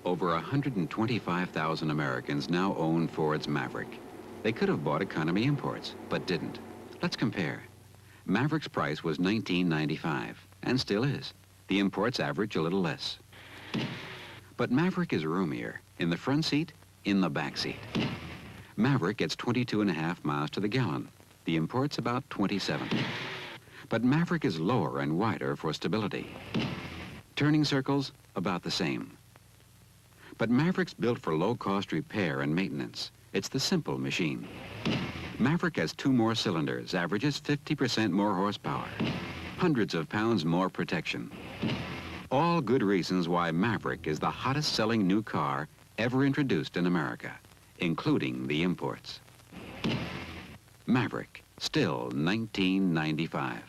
Over 125,000 Americans now own Ford's Maverick. They could have bought economy imports, but didn't. Let's compare. Maverick's price was $19.95, and still is. The imports average a little less. But Maverick is roomier, in the front seat, in the back seat. Maverick gets 22.5 miles to the gallon. The imports about 27. But Maverick is lower and wider for stability. Turning circles, about the same. But Maverick's built for low-cost repair and maintenance. It's the simple machine. Maverick has 2 more cylinders, averages 50% more horsepower, hundreds of pounds more protection. All good reasons why Maverick is the hottest-selling new car ever introduced in America, including the imports. Maverick, still $19.95.